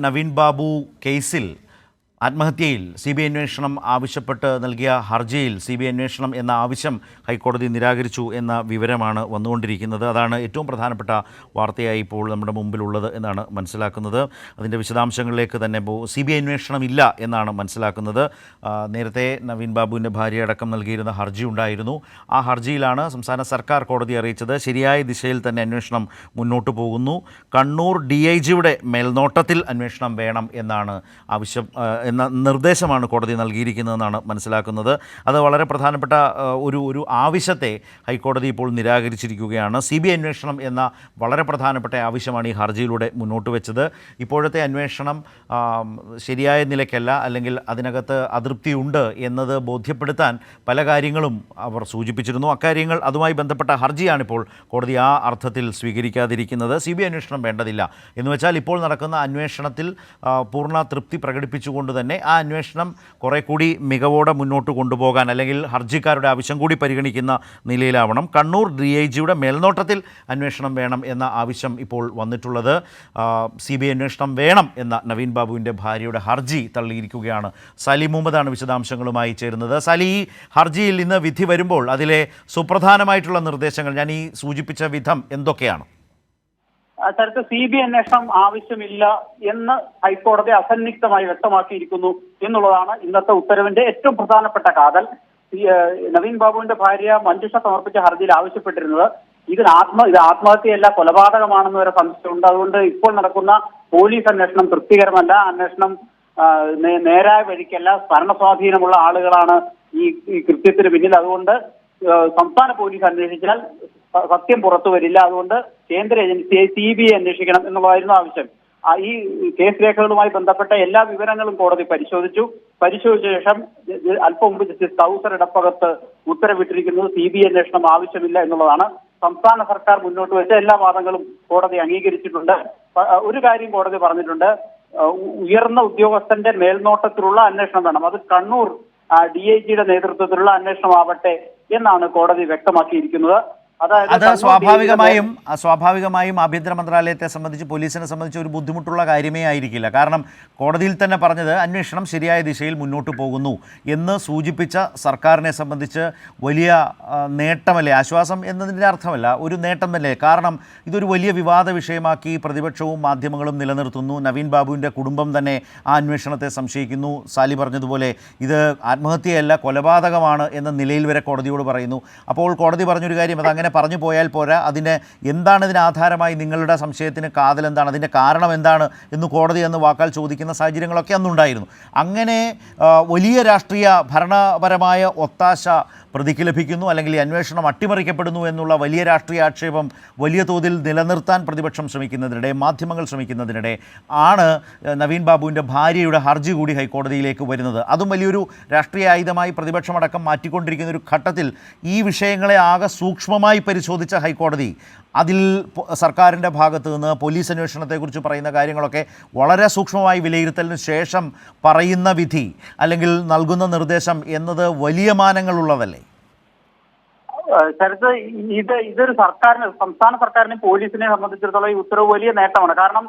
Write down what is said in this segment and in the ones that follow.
നവീൻ ബാബു കേസിൽ ആത്മഹത്യയിൽ CBI അന്വേഷണം ആവശ്യപ്പെട്ട് നൽകിയ ഹർജിയിൽ CBI അന്വേഷണം എന്ന ആവശ്യം ഹൈക്കോടതി നിരാകരിച്ചു എന്ന വിവരമാണ് വന്നുകൊണ്ടിരിക്കുന്നത്. അതാണ് ഏറ്റവും പ്രധാനപ്പെട്ട വാർത്തയായി ഇപ്പോൾ നമ്മുടെ മുമ്പിലുള്ളത് എന്നാണ് മനസ്സിലാക്കുന്നത്. അതിൻ്റെ വിശദാംശങ്ങളിലേക്ക് തന്നെ CBI അന്വേഷണം ഇല്ല എന്നാണ് മനസ്സിലാക്കുന്നത്. നേരത്തെ നവീൻ ബാബുവിൻ്റെ ഭാര്യ അടക്കം നൽകിയിരുന്ന ഹർജി ഉണ്ടായിരുന്നു. ആ ഹർജിയിലാണ് സംസ്ഥാന സർക്കാർ കോടതി അറിയിച്ചത് ശരിയായ ദിശയിൽ തന്നെ അന്വേഷണം മുന്നോട്ട് പോകുന്നു, കണ്ണൂർ DIGയുടെ മേൽനോട്ടത്തിൽ അന്വേഷണം വേണം എന്നാണ് ആവശ്യം എന്ന നിർദ്ദേശമാണ് കോടതി നൽകിയിരിക്കുന്നതെന്നാണ് മനസ്സിലാക്കുന്നത്. അത് വളരെ പ്രധാനപ്പെട്ട ഒരു ആവശ്യത്തെ ഹൈക്കോടതി ഇപ്പോൾ നിരാകരിച്ചിരിക്കുകയാണ്. CBI അന്വേഷണം എന്ന വളരെ പ്രധാനപ്പെട്ട ആവശ്യമാണ് ഈ ഹർജിയിലൂടെ മുന്നോട്ട് വെച്ചത്. ഇപ്പോഴത്തെ അന്വേഷണം ശരിയായ നിലയ്ക്കല്ല, അല്ലെങ്കിൽ അതിനകത്ത് അതൃപ്തിയുണ്ട് എന്നത് ബോധ്യപ്പെടുത്താൻ പല കാര്യങ്ങളും അവർ സൂചിപ്പിച്ചിരുന്നു. അക്കാര്യങ്ങൾ അതുമായി ബന്ധപ്പെട്ട ഹർജിയാണിപ്പോൾ കോടതി ആ അർത്ഥത്തിൽ സ്വീകരിക്കാതിരിക്കുന്നത്. CBI അന്വേഷണം വേണ്ടതില്ല എന്ന് വെച്ചാൽ ഇപ്പോൾ നടക്കുന്ന അന്വേഷണത്തിൽ പൂർണ്ണ തൃപ്തി പ്രകടിപ്പിച്ചുകൊണ്ട് തന്നെ ആ അന്വേഷണം കുറേ കൂടി മികവോടെ മുന്നോട്ട് കൊണ്ടുപോകാൻ, അല്ലെങ്കിൽ ഹർജിക്കാരുടെ ആവശ്യം കൂടി പരിഗണിക്കുന്ന നിലയിലാവണം. കണ്ണൂർ DIGയുടെ മേൽനോട്ടത്തിൽ അന്വേഷണം വേണം എന്ന ആവശ്യം ഇപ്പോൾ വന്നിട്ടുള്ളത്. CBI അന്വേഷണം വേണം എന്ന നവീൻ ബാബുവിൻ്റെ ഭാര്യയുടെ ഹർജി തള്ളിയിരിക്കുകയാണ്. സലി മുഹമ്മദാണ് വിശദാംശങ്ങളുമായി ചേരുന്നത്. സലി, ഈ ഹർജിയിൽ ഇന്ന് വിധി വരുമ്പോൾ അതിലെ സുപ്രധാനമായിട്ടുള്ള നിർദ്ദേശങ്ങൾ ഞാൻ ഈ സൂചിപ്പിച്ച വിധം എന്തൊക്കെയാണ്? ചരിത്ര CBI അന്വേഷണം ആവശ്യമില്ല എന്ന് ഹൈക്കോടതി അസന്നിഗ്ധമായി വ്യക്തമാക്കിയിരിക്കുന്നു എന്നുള്ളതാണ് ഇന്നത്തെ ഉത്തരവിന്റെ ഏറ്റവും പ്രധാനപ്പെട്ട കാതൽ. നവീൻ ബാബുവിന്റെ ഭാര്യ മഞ്ജുഷ സമർപ്പിച്ച ഹർജിയിൽ ആവശ്യപ്പെട്ടിരുന്നത് ഇത് ആത്മഹത്യയല്ല, കൊലപാതകമാണെന്ന് വരെ സംശയമുണ്ട്. അതുകൊണ്ട് ഇപ്പോൾ നടക്കുന്ന പോലീസ് അന്വേഷണം തൃപ്തികരമല്ല, അന്വേഷണം നേരായ വഴിക്കല്ല, ഭരണസ്വാധീനമുള്ള ആളുകളാണ് ഈ കൃത്യത്തിന് പിന്നിൽ. അതുകൊണ്ട് സംസ്ഥാന പോലീസ് അന്വേഷിച്ചാൽ സത്യം പുറത്തു വരില്ല, അതുകൊണ്ട് കേന്ദ്ര ഏജൻസിയെ CBI അന്വേഷിക്കണം എന്നുള്ളതായിരുന്നു ആവശ്യം. ഈ കേസ് രേഖകളുമായി ബന്ധപ്പെട്ട എല്ലാ വിവരങ്ങളും കോടതി പരിശോധിച്ച ശേഷം അല്പം മുമ്പ് ജസ്റ്റിസ് കൗസർ ഇടപ്പകത്ത് ഉത്തരവിട്ടിരിക്കുന്നത് CBI അന്വേഷണം ആവശ്യമില്ല എന്നുള്ളതാണ്. സംസ്ഥാന സർക്കാർ മുന്നോട്ട് വെച്ച എല്ലാ വാദങ്ങളും കോടതി അംഗീകരിച്ചിട്ടുണ്ട്. ഒരു കാര്യം കോടതി പറഞ്ഞിട്ടുണ്ട്, ഉയർന്ന ഉദ്യോഗസ്ഥന്റെ മേൽനോട്ടത്തിലുള്ള അന്വേഷണം വേണം, അത് കണ്ണൂർ DIGയുടെ നേതൃത്വത്തിലുള്ള അന്വേഷണമാവട്ടെ എന്നാണ് കോടതി വ്യക്തമാക്കിയിരിക്കുന്നത്. അത് സ്വാഭാവികമായും ആഭ്യന്തര മന്ത്രാലയത്തെ സംബന്ധിച്ച്, പോലീസിനെ സംബന്ധിച്ച് ഒരു ബുദ്ധിമുട്ടുള്ള കാര്യമേ ആയിരിക്കില്ല. കാരണം കോടതിയിൽ തന്നെ പറഞ്ഞത് അന്വേഷണം ശരിയായ ദിശയിൽ മുന്നോട്ട് പോകുന്നു എന്ന് സൂചിപ്പിച്ച സർക്കാരിനെ സംബന്ധിച്ച് വലിയ നേട്ടമല്ലേ, ആശ്വാസം എന്നതിൻ്റെ അർത്ഥമല്ല, ഒരു നേട്ടം തന്നെ. കാരണം ഇതൊരു വലിയ വിവാദ വിഷയമാക്കി പ്രതിപക്ഷവും മാധ്യമങ്ങളും നിലനിർത്തുന്നു. നവീൻ ബാബുവിൻ്റെ കുടുംബം തന്നെ ആ അന്വേഷണത്തെ സംശയിക്കുന്നു. സാലി പറഞ്ഞതുപോലെ ഇത് ആത്മഹത്യയല്ല, കൊലപാതകമാണ് എന്ന നിലയിൽ വരെ കോടതിയോട് പറയുന്നു. അപ്പോൾ കോടതി പറഞ്ഞൊരു കാര്യം, അതങ്ങനെ പറഞ്ഞു പോയാൽ പോരാ, അതിന് എന്താണ് ഇതിന് ആധാരമായി നിങ്ങളുടെ സംശയത്തിന് കാതൽ എന്താണ്, അതിൻ്റെ കാരണം എന്താണ് എന്ന് കോടതി അന്ന് വാക്കാൽ ചോദിക്കുന്ന സാഹചര്യങ്ങളൊക്കെ അന്നുണ്ടായിരുന്നു. അങ്ങനെ വലിയ രാഷ്ട്രീയ ഭരണപരമായ ഒത്താശ പ്രതിക്ക് ലഭിക്കുന്നു, അല്ലെങ്കിൽ ഈ അന്വേഷണം അട്ടിമറിക്കപ്പെടുന്നു എന്നുള്ള വലിയ രാഷ്ട്രീയ ആക്ഷേപം വലിയ തോതിൽ നിലനിർത്താൻ പ്രതിപക്ഷം ശ്രമിക്കുന്നതിനിടെ, മാധ്യമങ്ങൾ ശ്രമിക്കുന്നതിനിടെ ആണ് നവീൻ ബാബുവിൻ്റെ ഭാര്യയുടെ ഹർജി കൂടി ഹൈക്കോടതിയിലേക്ക് വരുന്നത്. അതും വലിയൊരു രാഷ്ട്രീയ ആയുധമായി പ്രതിപക്ഷമടക്കം മാറ്റിക്കൊണ്ടിരിക്കുന്ന ഒരു ഘട്ടത്തിൽ ഈ വിഷയങ്ങളെ ആകെ സൂക്ഷ്മമായി പരിശോധിച്ച ഹൈക്കോടതി അതിൽ സർക്കാരിൻ്റെ ഭാഗത്തു നിന്ന് പോലീസ് അന്വേഷണത്തെക്കുറിച്ച് പറയുന്ന കാര്യങ്ങളൊക്കെ വളരെ സൂക്ഷ്മമായി വിലയിരുത്തലിന് ശേഷം പറയുന്ന വിധി, അല്ലെങ്കിൽ നൽകുന്ന നിർദ്ദേശം എന്നത് വലിയ മാനങ്ങളുള്ളതല്ലേ? ചരിത്ര ഇതൊരു സംസ്ഥാന സർക്കാരിനെ പോലീസിനെ സംബന്ധിച്ചിടത്തോളം ഈ ഉത്തരവ് വലിയ നേട്ടമാണ്. കാരണം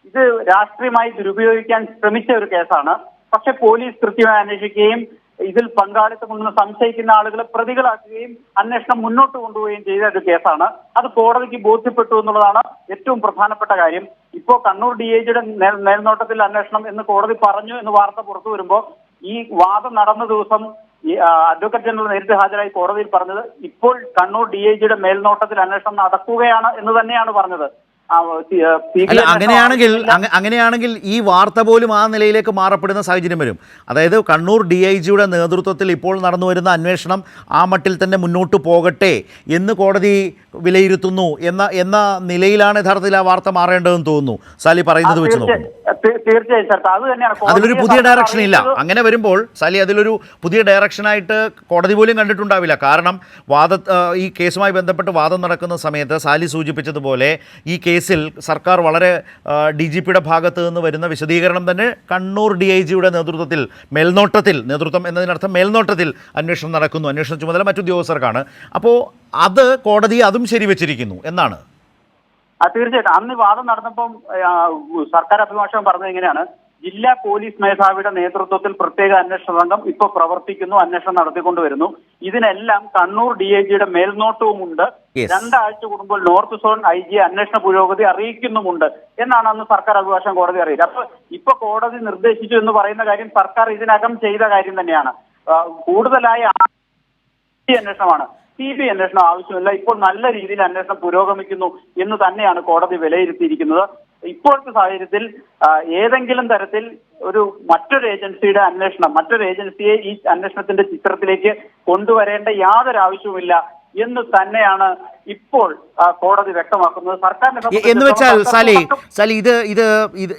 ഇത് രാഷ്ട്രീയമായി ദുരുപയോഗിക്കാൻ ശ്രമിച്ച ഒരു കേസാണ്. പക്ഷെ പോലീസ് കൃത്യമായി അന്വേഷിക്കുകയും ഇതിൽ പങ്കാളിത്തമുണ്ടെന്ന് സംശയിക്കുന്ന ആളുകളെ പ്രതികളാക്കുകയും അന്വേഷണം മുന്നോട്ട് കൊണ്ടുപോവുകയും ചെയ്ത ഒരു കേസാണ്. അത് കോടതിക്ക് ബോധ്യപ്പെട്ടു എന്നുള്ളതാണ് ഏറ്റവും പ്രധാനപ്പെട്ട കാര്യം. ഇപ്പോ കണ്ണൂർ DIGയുടെ മേൽനോട്ടത്തിൽ അന്വേഷണം എന്ന് കോടതി പറഞ്ഞു എന്ന് വാർത്ത പുറത്തു വരുമ്പോൾ, ഈ വാദം നടന്ന ദിവസം ഈ അഡ്വക്കേറ്റ് ജനറൽ നേരിട്ട് ഹാജരായി കോടതിയിൽ പറഞ്ഞത് ഇപ്പോൾ കണ്ണൂർ DIGയുടെ മേൽനോട്ടത്തിൽ അന്വേഷണം നടക്കുകയാണ് എന്ന് തന്നെയാണ് പറഞ്ഞത്. അങ്ങനെയാണെങ്കിൽ ഈ വാർത്ത പോലും ആ നിലയിലേക്ക് മാറപ്പെടുന്ന സാഹചര്യം വരും. അതായത് കണ്ണൂർ DIGയുടെ നേതൃത്വത്തിൽ ഇപ്പോൾ നടന്നു വരുന്ന അന്വേഷണം ആ മട്ടിൽ തന്നെ മുന്നോട്ട് പോകട്ടെ എന്ന് കോടതി വിലയിരുത്തുന്നു എന്ന നിലയിലാണ് യഥാർത്ഥത്തിൽ ആ വാർത്ത മാറേണ്ടതെന്ന് തോന്നുന്നു. സാലി പറയുന്നത് വെച്ച് നോക്കുമ്പോൾ അതിലൊരു പുതിയ ഡയറക്ഷൻ ഇല്ല. അങ്ങനെ വരുമ്പോൾ സാലി, അതിലൊരു പുതിയ ഡയറക്ഷനായിട്ട് കോടതി പോലും കണ്ടിട്ടുണ്ടാവില്ല. കാരണം ഈ കേസുമായി ബന്ധപ്പെട്ട് വാദം നടക്കുന്ന സമയത്ത് സാലി സൂചിപ്പിച്ചതുപോലെ ഈ കേസിൽ സർക്കാർ വളരെ DGPയുടെ ഭാഗത്ത് നിന്ന് വരുന്ന വിശദീകരണം തന്നെ കണ്ണൂർ DIGയുടെ നേതൃത്വത്തിൽ, നേതൃത്വം എന്നതിനർത്ഥം മേൽനോട്ടത്തിൽ അന്വേഷണം നടക്കുന്നു, അന്വേഷണ ചുമതല മറ്റുദ്യോഗസ്ഥർക്കാണ്. അപ്പോൾ അത് കോടതി അതും ശരിവെച്ചിരിക്കുന്നു എന്നാണ്. തീർച്ചയായിട്ടും അന്ന് ഈ വാദം നടന്നപ്പം സർക്കാർ അഭിഭാഷകൻ പറഞ്ഞത് ഇങ്ങനെയാണ്: ജില്ലാ പോലീസ് മേധാവിയുടെ നേതൃത്വത്തിൽ പ്രത്യേക അന്വേഷണ സംഘം ഇപ്പോൾ പ്രവർത്തിക്കുന്നു, അന്വേഷണം നടത്തിക്കൊണ്ടുവരുന്നു. ഇതിനെല്ലാം കണ്ണൂർ DIGയുടെ മേൽനോട്ടവുമുണ്ട്. 2 ആഴ്ച കൂടുമ്പോൾ നോർത്ത് സോൺ IG അന്വേഷണ പുരോഗതി അറിയിക്കുന്നുമുണ്ട് എന്നാണ് അന്ന് സർക്കാർ അഭിഭാഷകൻ കോടതി അറിയിച്ചത്. അപ്പൊ ഇപ്പൊ കോടതി നിർദ്ദേശിച്ചു എന്ന് പറയുന്ന കാര്യം സർക്കാർ ഇതിനകം ചെയ്ത കാര്യം തന്നെയാണ്. കൂടുതലായി അന്വേഷണമാണ്. CBI അന്വേഷണം ആവശ്യമില്ല. ഇപ്പോൾ നല്ല രീതിയിൽ അന്വേഷണം പുരോഗമിക്കുന്നു എന്ന് തന്നെയാണ് കോടതി വിലയിരുത്തിയിരിക്കുന്നത്. ഇപ്പോഴത്തെ സാഹചര്യത്തിൽ ഏതെങ്കിലും തരത്തിൽ മറ്റൊരു ഏജൻസിയുടെ അന്വേഷണം, മറ്റൊരു ഏജൻസിയെ ഈ അന്വേഷണത്തിന്റെ ചിത്രത്തിലേക്ക് കൊണ്ടുവരേണ്ട യാതൊരു ആവശ്യവുമില്ല എന്ന് തന്നെയാണ് ഇപ്പോൾ കോടതി വ്യക്തമാക്കുന്നത്. സർക്കാരിനെ എന്ന് വെച്ചാൽ സാലി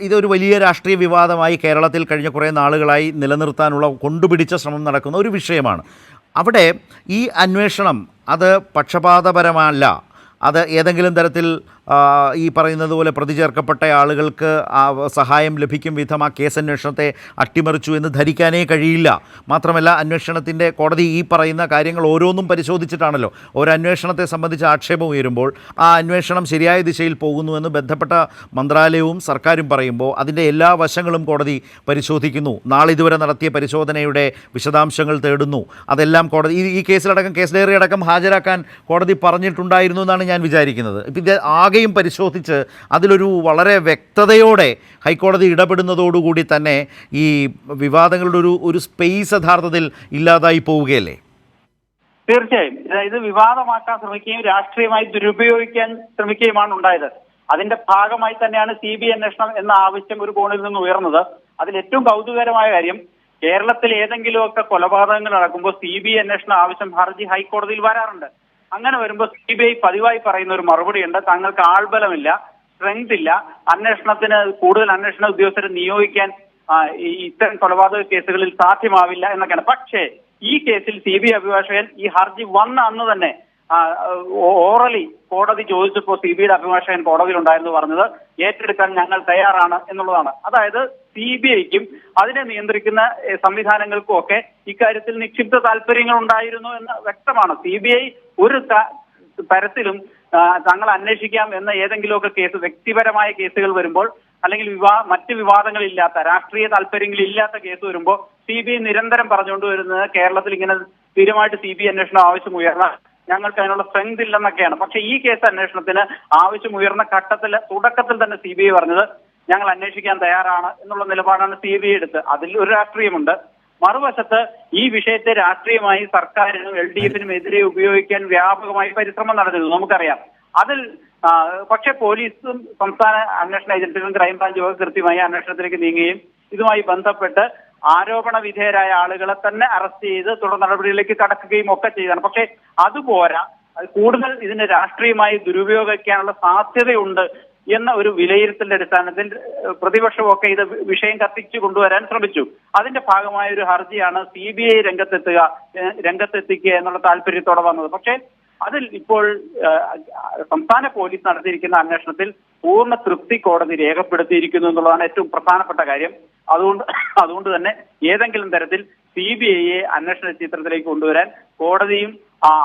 ഇതൊരു വലിയ രാഷ്ട്രീയ വിവാദമായി കേരളത്തിൽ കഴിഞ്ഞ കുറേ നാളുകളായി നിലനിർത്താനുള്ള കൊണ്ടുപിടിച്ച ശ്രമം നടക്കുന്ന ഒരു വിഷയമാണ്. അവിടെ ഈ അന്വേഷണം അത് പക്ഷപാതപരമല്ല, അത് ഏതെങ്കിലും തരത്തിൽ ഈ പറയുന്നത് പോലെ പ്രതി ചേർക്കപ്പെട്ട ആളുകൾക്ക് സഹായം ലഭിക്കും വിധം ആ കേസന്വേഷണത്തെ അട്ടിമറിച്ചു എന്ന് ധരിക്കാനേ കഴിയില്ല. മാത്രമല്ല അന്വേഷണത്തിൻ്റെ കോടതി ഈ പറയുന്ന കാര്യങ്ങൾ ഓരോന്നും പരിശോധിച്ചിട്ടാണല്ലോ ഒരു അന്വേഷണത്തെ സംബന്ധിച്ച് ആക്ഷേപം ഉയരുമ്പോൾ ആ അന്വേഷണം ശരിയായ ദിശയിൽ പോകുന്നുവെന്ന് ബന്ധപ്പെട്ട മന്ത്രാലയവും സർക്കാരും പറയുമ്പോൾ അതിൻ്റെ എല്ലാ വശങ്ങളും കോടതി പരിശോധിക്കുന്നു. നാളിതുവരെ നടത്തിയ പരിശോധനയുടെ വിശദാംശങ്ങൾ തേടുന്നു. അതെല്ലാം കോടതി ഈ കേസിലടക്കം കേസ് ഡയറി അടക്കം ഹാജരാക്കാൻ കോടതി പറഞ്ഞിട്ടുണ്ടായിരുന്നു എന്നാണ് ഞാൻ വിചാരിക്കുന്നത്. ഇപ്പം ഇത് ആകെയും പരിശോധിച്ച് അതിലൊരു വളരെ വ്യക്തതയോടെ ഹൈക്കോടതി ഇടപെടുന്നതോടുകൂടി തന്നെ ഈ വിവാദങ്ങളുടെ ഒരു സ്പേസ് യഥാർത്ഥത്തിൽ ഇല്ലാതായി പോവുകയല്ലേ? തീർച്ചയായും ഇത് വിവാദമാക്കാൻ ശ്രമിക്കുകയും രാഷ്ട്രീയമായി ദുരുപയോഗിക്കാൻ ശ്രമിക്കുകയുമാണ് ഉണ്ടായത്. അതിന്റെ ഭാഗമായി തന്നെയാണ് CBI അന്വേഷണം എന്ന ആവശ്യം ഒരു കോണിൽ നിന്ന് ഉയർന്നത്. അതിൽ ഏറ്റവും കൗതുകകരമായ കാര്യം, കേരളത്തിൽ ഏതെങ്കിലുമൊക്കെ കൊലപാതകങ്ങൾ നടക്കുമ്പോൾ CBI അന്വേഷണ ആവശ്യം ഹർജി ഹൈക്കോടതിയിൽ വരാറുണ്ട്. അങ്ങനെ വരുമ്പോൾ CBI പതിവായി പറയുന്ന ഒരു മറുപടിയുണ്ട്: തങ്ങൾക്ക് ആൾബലമില്ല, സ്ട്രെങ്ത് ഇല്ല, അന്വേഷണത്തിന് കൂടുതൽ അന്വേഷണ ഉദ്യോഗസ്ഥരെ നിയോഗിക്കാൻ ഇത്തരം കൊലപാതക കേസുകളിൽ സാധ്യമാവില്ല എന്നൊക്കെയാണ്. പക്ഷേ ഈ കേസിൽ CBI അഭിഭാഷകൻ ഈ ഹർജി വന്ന അന്ന് തന്നെ ഓറലി കോടതി ചോദിച്ചപ്പോൾ CBIയുടെ അഭിഭാഷകൻ കോടതിയിലുണ്ടായിരുന്നു പറഞ്ഞത് ഏറ്റെടുക്കാൻ ഞങ്ങൾ തയ്യാറാണ് എന്നുള്ളതാണ്. അതായത് CBIക്കും അതിനെ നിയന്ത്രിക്കുന്ന സംവിധാനങ്ങൾക്കും ഒക്കെ ഇക്കാര്യത്തിൽ നിക്ഷിപ്ത താല്പര്യങ്ങൾ ഉണ്ടായിരുന്നു എന്ന് വ്യക്തമാണ്. CBI ഒരു തരത്തിലും തങ്ങൾ അന്വേഷിക്കാം എന്ന ഏതെങ്കിലുമൊക്കെ കേസ്, വ്യക്തിപരമായ കേസുകൾ വരുമ്പോൾ അല്ലെങ്കിൽ മറ്റ് വിവാദങ്ങളില്ലാത്ത രാഷ്ട്രീയ താല്പര്യങ്ങളില്ലാത്ത കേസ് വരുമ്പോൾ CBI നിരന്തരം പറഞ്ഞുകൊണ്ടുവരുന്നത് കേരളത്തിൽ ഇങ്ങനെ സ്ഥിരമായിട്ട് CBI അന്വേഷണം ആവശ്യം ഉയർന്ന ഞങ്ങൾക്ക് അതിനുള്ള സ്ട്രെങ്ത് ഇല്ലെന്നൊക്കെയാണ്. പക്ഷേ ഈ കേസ് അന്വേഷണത്തിന് ആവശ്യം ഉയർന്ന തുടക്കത്തിൽ തന്നെ CBI പറഞ്ഞത് ഞങ്ങൾ അന്വേഷിക്കാൻ തയ്യാറാണ് എന്നുള്ള നിലപാടാണ് CBI എടുത്ത്. അതിൽ ഒരു രാഷ്ട്രീയമുണ്ട്. മറുവശത്ത് ഈ വിഷയത്തെ രാഷ്ട്രീയമായി സർക്കാരിനും LDFനും എതിരെ ഉപയോഗിക്കാൻ വ്യാപകമായി പരിശ്രമം നടന്നിരുന്നു, നമുക്കറിയാം. അതിൽ പക്ഷേ പോലീസും സംസ്ഥാന അന്വേഷണ ഏജൻസികളും ക്രൈംബ്രാഞ്ചും ഒക്കെ കൃത്യമായി അന്വേഷണത്തിലേക്ക് നീങ്ങുകയും ഇതുമായി ബന്ധപ്പെട്ട് ആരോപണ വിധേയരായ ആളുകളെ തന്നെ അറസ്റ്റ് ചെയ്ത് തുടർ നടപടികളിലേക്ക് കടക്കുകയും ഒക്കെ ചെയ്താണ്. പക്ഷേ അതുപോരാ, കൂടുതൽ ഇതിനെ രാഷ്ട്രീയമായി ദുരുപയോഗിക്കാനുള്ള സാധ്യതയുണ്ട് എന്ന ഒരു വിലയിരുത്തലിന്റെ അടിസ്ഥാനത്തിൽ പ്രതിപക്ഷമൊക്കെ ഇത് വിഷയം കത്തിച്ചു കൊണ്ടുവരാൻ ശ്രമിച്ചു. അതിന്റെ ഭാഗമായ ഒരു ഹർജിയാണ് CBI രംഗത്തെത്തിക്കുക എന്നുള്ള താല്പര്യത്തോടെ വന്നത്. പക്ഷേ അതിൽ ഇപ്പോൾ സംസ്ഥാന പോലീസ് നടത്തിയിരിക്കുന്ന അന്വേഷണത്തിൽ പൂർണ്ണ തൃപ്തി കോടതി രേഖപ്പെടുത്തിയിരിക്കുന്നു എന്നുള്ളതാണ് ഏറ്റവും പ്രധാനപ്പെട്ട കാര്യം. അതുകൊണ്ട് തന്നെ ഏതെങ്കിലും തരത്തിൽ CBIയെ അന്വേഷണ ചിത്രത്തിലേക്ക് കൊണ്ടുവരാൻ കോടതിയും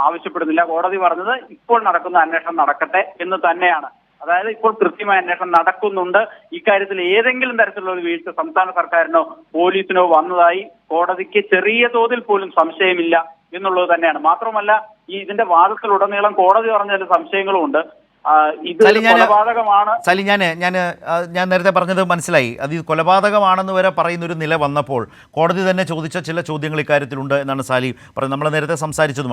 ആവശ്യപ്പെടുന്നില്ല. കോടതി പറഞ്ഞത് ഇപ്പോൾ നടക്കുന്ന അന്വേഷണം നടക്കട്ടെ എന്ന് തന്നെയാണ്. അതായത് ഇപ്പോൾ കൃത്യമായ അന്വേഷണം നടക്കുന്നുണ്ട്. ഇക്കാര്യത്തിൽ ഏതെങ്കിലും തരത്തിലുള്ള ഒരു വീഴ്ച സംസ്ഥാന സർക്കാരിനോ പോലീസിനോ വന്നതായി കോടതിക്ക് ചെറിയ തോതിൽ പോലും സംശയമില്ല എന്നുള്ളത് തന്നെയാണ്. മാത്രമല്ല ഇതിന്റെ വാദത്തിലുടനീളം കോടതി പറഞ്ഞ ചില സംശയങ്ങളും ഉണ്ട്. ഇത് കൊലപാതകമാണ്. ഞാൻ നേരത്തെ പറഞ്ഞത് മനസ്സിലായി. അത് കൊലപാതകമാണെന്ന് വരെ പറയുന്നൊരു നില വന്നപ്പോൾ കോടതി തന്നെ ചോദിച്ച ചില ചോദ്യങ്ങൾ ഇക്കാര്യത്തിലുണ്ട് എന്നാണ് സാലി പറയുന്നത്. നമ്മൾ നേരത്തെ സംസാരിച്ചതുമാണ്.